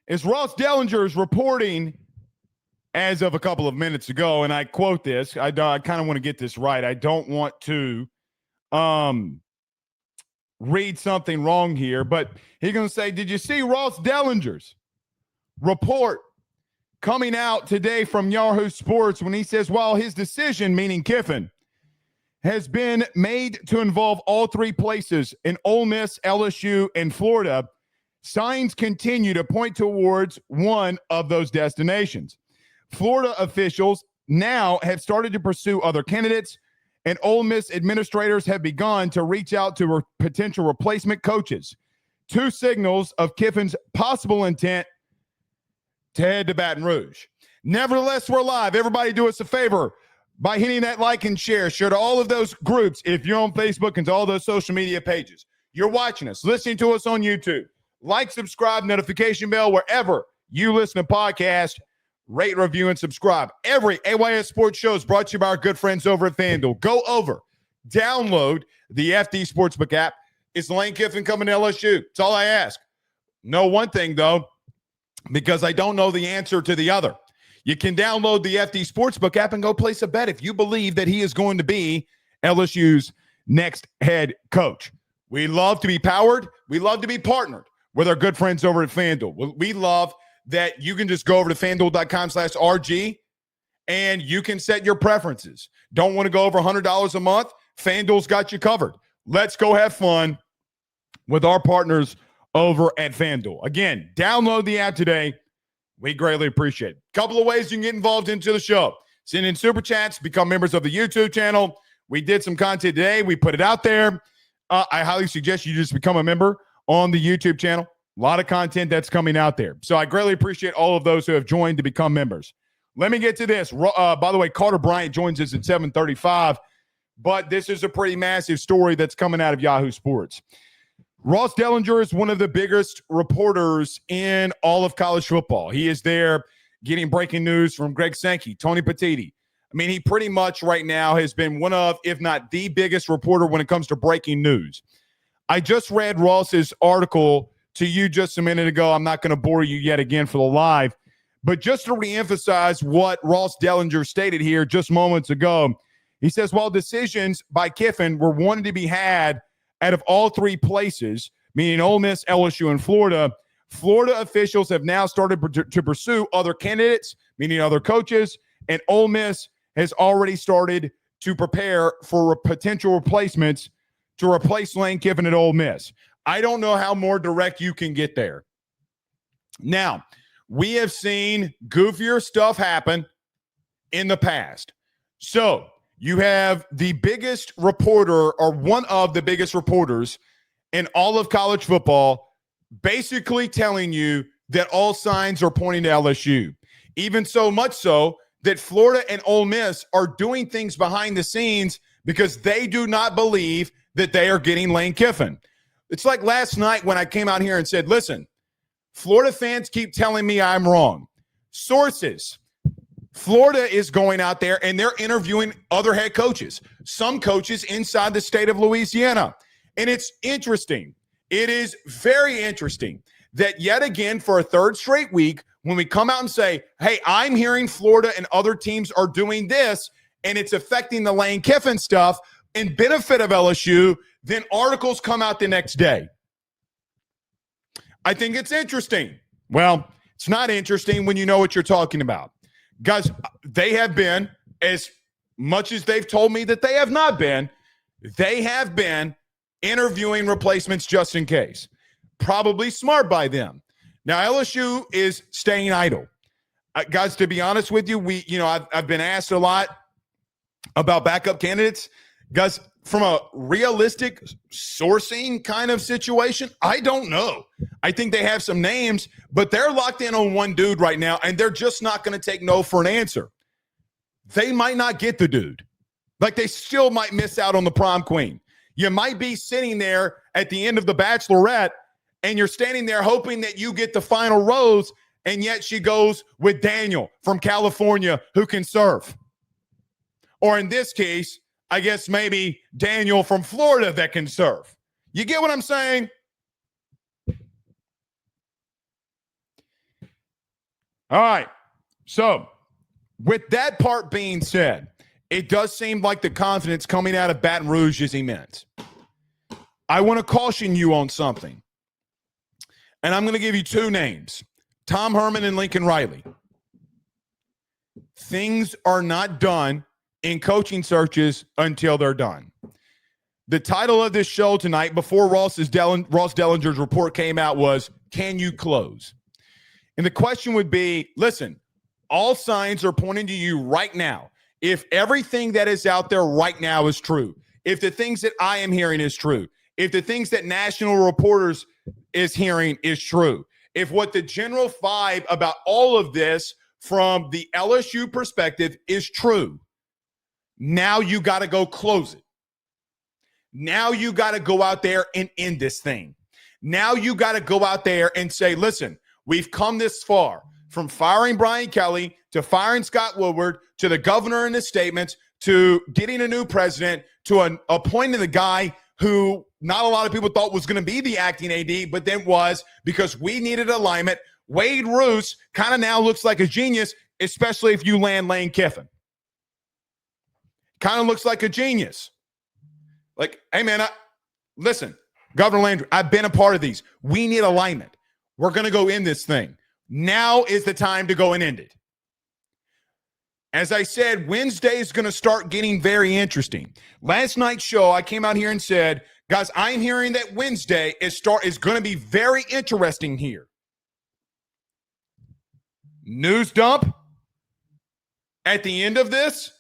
is Ross Dellenger is reporting as of a couple of minutes ago, and I quote this. I kind of want to get this right. I don't want to read something wrong here, but he's going to say, did you see Ross Dellenger's report coming out today from Yahoo Sports when he says, while his decision, meaning Kiffin, has been made to involve all three places in Ole Miss, LSU, and Florida, signs continue to point towards one of those destinations. Florida officials now have started to pursue other candidates, and Ole Miss administrators have begun to reach out to potential replacement coaches. Two signals of Kiffin's possible intent to head to Baton Rouge. Nevertheless, we're live. Everybody do us a favor by hitting that like and share. Share to all of those groups if you're on Facebook and to all those social media pages. You're watching us, listening to us on YouTube. Like, subscribe, notification bell, wherever you listen to podcasts. Rate, review, and subscribe. Every AYS Sports show is brought to you by our good friends over at FanDuel. Go over, download the FD Sportsbook app. Is Lane Kiffin coming to LSU? That's all I ask. Know one thing, though, because I don't know the answer to the other. You can download the FD Sportsbook app and go place a bet if you believe that he is going to be LSU's next head coach. We love to be powered. We love to be partnered with our good friends over at FanDuel. We love that you can just go over to FanDuel.com/RG and you can set your preferences. Don't want to go over $100 a month? FanDuel's got you covered. Let's go have fun with our partners over at FanDuel. Again, download the app today. We greatly appreciate it. Couple of ways you can get involved into the show. Send in super chats, become members of the YouTube channel. We did some content today. We put it out there. I highly suggest you just become a member on the YouTube channel. A lot of content that's coming out there. So I greatly appreciate all of those who have joined to become members. Let me get to this. By the way, Carter Bryant joins us at 7:35, but this is a pretty massive story that's coming out of Yahoo Sports. Ross Dellenger is one of the biggest reporters in all of college football. He is there getting breaking news from Greg Sankey, Tony Petitti. I mean, he pretty much right now has been one of, if not the biggest reporter when it comes to breaking news. I just read Ross's article to you just a minute ago. I'm not going to bore you yet again for the live, but just to reemphasize what Ross Dellenger stated here just moments ago, he says, while decisions by Kiffin were wanted to be had out of all three places, meaning Ole Miss, LSU, and Florida, Florida officials have now started to pursue other candidates, meaning other coaches, and Ole Miss has already started to prepare for potential replacements to replace Lane Kiffin at Ole Miss. I don't know how more direct you can get there. Now, we have seen goofier stuff happen in the past. So you have the biggest reporter, or one of the biggest reporters in all of college football, basically telling you that all signs are pointing to LSU. Even so much so that Florida and Ole Miss are doing things behind the scenes because they do not believe that they are getting Lane Kiffin. It's like last night when I came out here and said, listen, Florida fans keep telling me I'm wrong. Sources. Florida is going out there and they're interviewing other head coaches, some coaches inside the state of Louisiana. And it's interesting. It is very interesting that yet again, for a third straight week, when we come out and say, hey, I'm hearing Florida and other teams are doing this, and it's affecting the Lane Kiffin stuff in benefit of LSU, then articles come out the next day. I think it's interesting. Well, it's not interesting when you know what you're talking about. Guys, they have been, as much as they've told me that they have not been, they have been interviewing replacements just in case. Probably smart by them. Now, LSU is staying idle. Guys, to be honest with you, I've been asked a lot about backup candidates. Guys, from a realistic sourcing kind of situation, I don't know. I think they have some names, but they're locked in on one dude right now, and they're just not going to take no for an answer. They might not get the dude. Like, they still might miss out on the prom queen. You might be sitting there at the end of The Bachelorette, and you're standing there hoping that you get the final rose, and yet she goes with Daniel from California who can surf. Or in this case, I guess maybe Daniel from Florida that can surf. You get what I'm saying? All right. So, with that part being said, it does seem like the confidence coming out of Baton Rouge is immense. I want to caution you on something. And I'm going to give you two names, Tom Herman and Lincoln Riley. Things are not done in coaching searches until they're done. The title of this show tonight, before Ross Dellenger's report came out, was, Can You Close? And the question would be, listen, all signs are pointing to you right now. If everything that is out there right now is true, if the things that I am hearing is true, if the things that national reporters is hearing is true, if what the general vibe about all of this from the LSU perspective is true, now you got to go close it. Now you got to go out there and end this thing. Now you got to go out there and say, listen, we've come this far, from firing Brian Kelly to firing Scott Woodward to the governor and his statements to getting a new president to appointing the guy who not a lot of people thought was going to be the acting AD, but then was, because we needed alignment. Wade Roos kind of now looks like a genius, especially if you land Lane Kiffin. Kind of looks like a genius. Like, hey, man, listen, Governor Landry, I've been a part of these. We need alignment. We're going to go in this thing. Now is the time to go and end it. As I said, Wednesday is going to start getting very interesting. Last night's show, I came out here and said, guys, I'm hearing that Wednesday is going to be very interesting here. News dump at the end of this.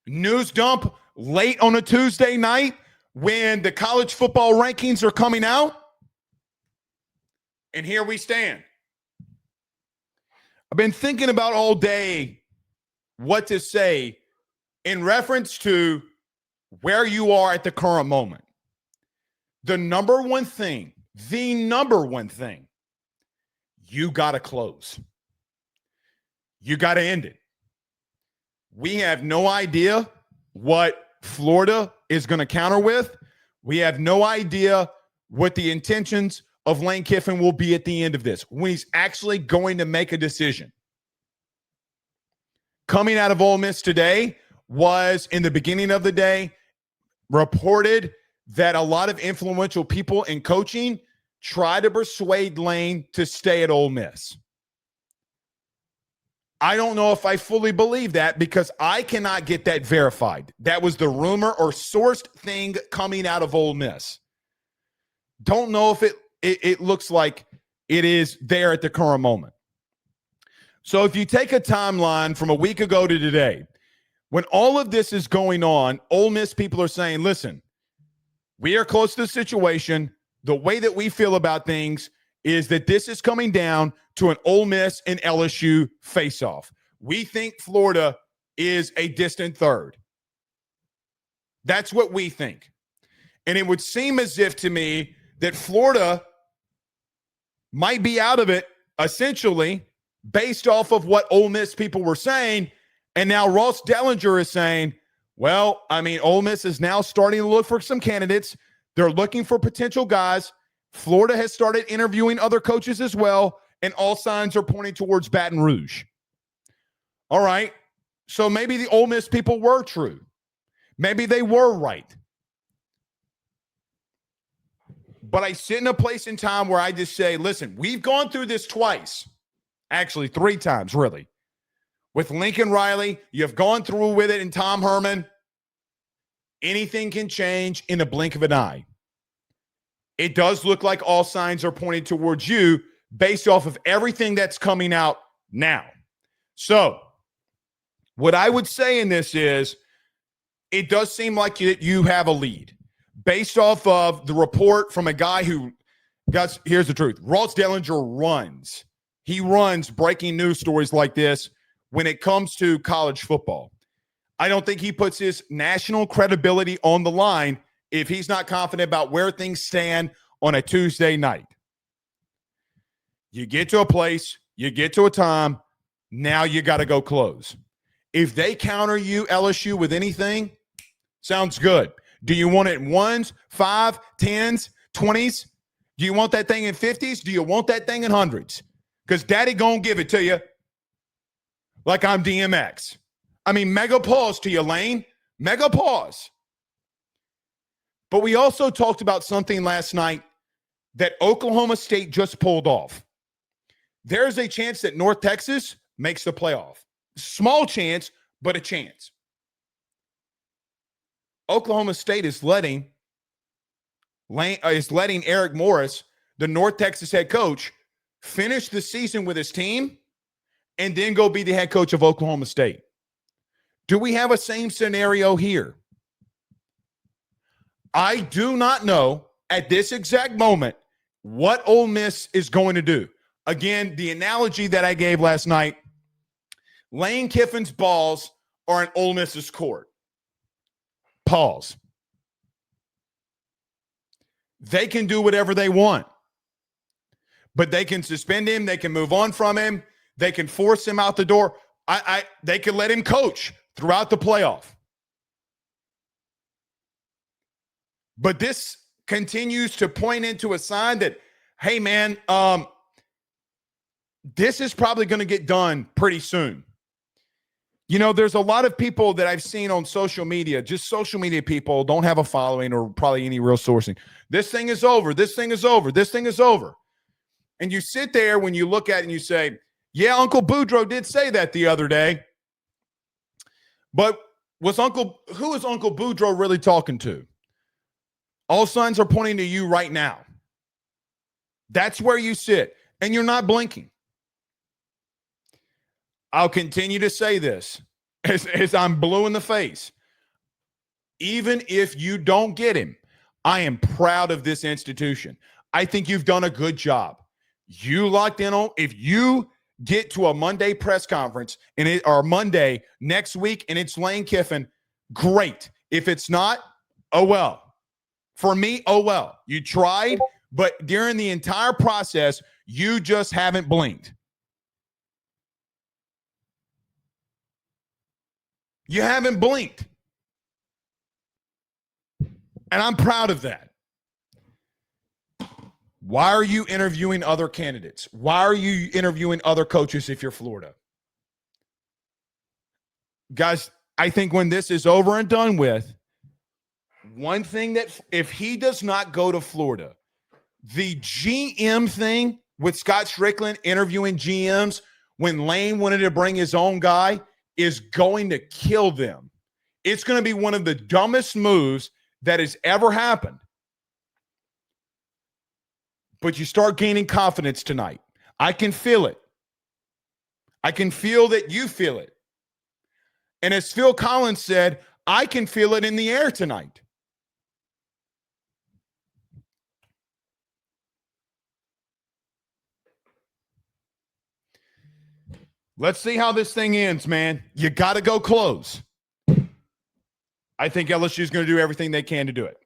News dump late on a Tuesday night when the college football rankings are coming out. And here we stand. I've been thinking about all day what to say in reference to where you are at the current moment. The number one thing, you got to close. You got to end it. We have no idea what Florida is going to counter with. We have no idea what the intentions of Lane Kiffin will be at the end of this, when he's actually going to make a decision. Coming out of Ole Miss today was, in the beginning of the day, reported that a lot of influential people in coaching try to persuade Lane to stay at Ole Miss. I don't know if I fully believe that, because I cannot get that verified. That was the rumor or sourced thing coming out of Ole Miss. Don't know if it looks like it is there at the current moment. So if you take a timeline from a week ago to today, when all of this is going on, Ole Miss people are saying, listen, we are close to the situation. The way that we feel about things is that this is coming down to an Ole Miss and LSU face-off. We think Florida is a distant third. That's what we think. And it would seem as if, to me, that Florida might be out of it, essentially, based off of what Ole Miss people were saying. And now Ross Dellenger is saying, well, I mean, Ole Miss is now starting to look for some candidates. They're looking for potential guys. Florida has started interviewing other coaches as well, and all signs are pointing towards Baton Rouge. All right, so maybe the Ole Miss people were true. Maybe they were right. But I sit in a place in time where I just say, listen, we've gone through this twice. Actually, 3 times, really. With Lincoln Riley, you've gone through with it, and Tom Herman. Anything can change in a blink of an eye. It does look like all signs are pointing towards you based off of everything that's coming out now. So what I would say in this is, it does seem like you have a lead based off of the report from a guy who, guys, here's the truth. Ross Dellenger runs. He runs breaking news stories like this when it comes to college football. I don't think he puts his national credibility on the line if he's not confident about where things stand on a Tuesday night. You get to a place, you get to a time, now you got to go close. If they counter you, LSU, with anything, sounds good. Do you want it in 1s, 5, 10s, 20s? Do you want that thing in 50s? Do you want that thing in 100s? Because daddy gonna give it to you. like I'm DMX. I mean, mega pause to you, Lane. Mega pause. But we also talked about something last night that Oklahoma State just pulled off. There's a chance that North Texas makes the playoff. Small chance, but a chance. Oklahoma State is letting Eric Morris, the North Texas head coach, finish the season with his team and then go be the head coach of Oklahoma State. Do we have a same scenario here? I do not know at this exact moment what Ole Miss is going to do. Again, the analogy that I gave last night, Lane Kiffin's balls are in Ole Miss's court. Pause. They can do whatever they want, but they can suspend him. They can move on from him. They can force him out the door. They can let him coach throughout the playoff. But this continues to point into a sign that, hey, man, this is probably going to get done pretty soon. You know, there's a lot of people that I've seen on social media, just social media people, don't have a following or probably any real sourcing. This thing is over. This thing is over. This thing is over. And you sit there when you look at it and you say, yeah, Uncle Boudreaux did say that the other day. But who is Uncle Boudreaux really talking to? All signs are pointing to you right now. That's where you sit, and you're not blinking. I'll continue to say this as I'm blue in the face. Even if you don't get him, I am proud of this institution. I think you've done a good job. You locked in on, if you get to a Monday press conference or Monday next week and it's Lane Kiffin, great. If it's not, oh well. For me, oh well. You tried, but during the entire process, you just haven't blinked. You haven't blinked. And I'm proud of that. Why are you interviewing other candidates? Why are you interviewing other coaches if you're Florida? Guys, I think when this is over and done with, one thing that if he does not go to Florida, the GM thing with Scott Strickland interviewing GMs when Lane wanted to bring his own guy is going to kill them. It's going to be one of the dumbest moves that has ever happened. But you start gaining confidence tonight. I can feel it. I can feel that you feel it. And as Phil Collins said, I can feel it in the air tonight. Let's see how this thing ends, man. You got to go close. I think LSU is going to do everything they can to do it.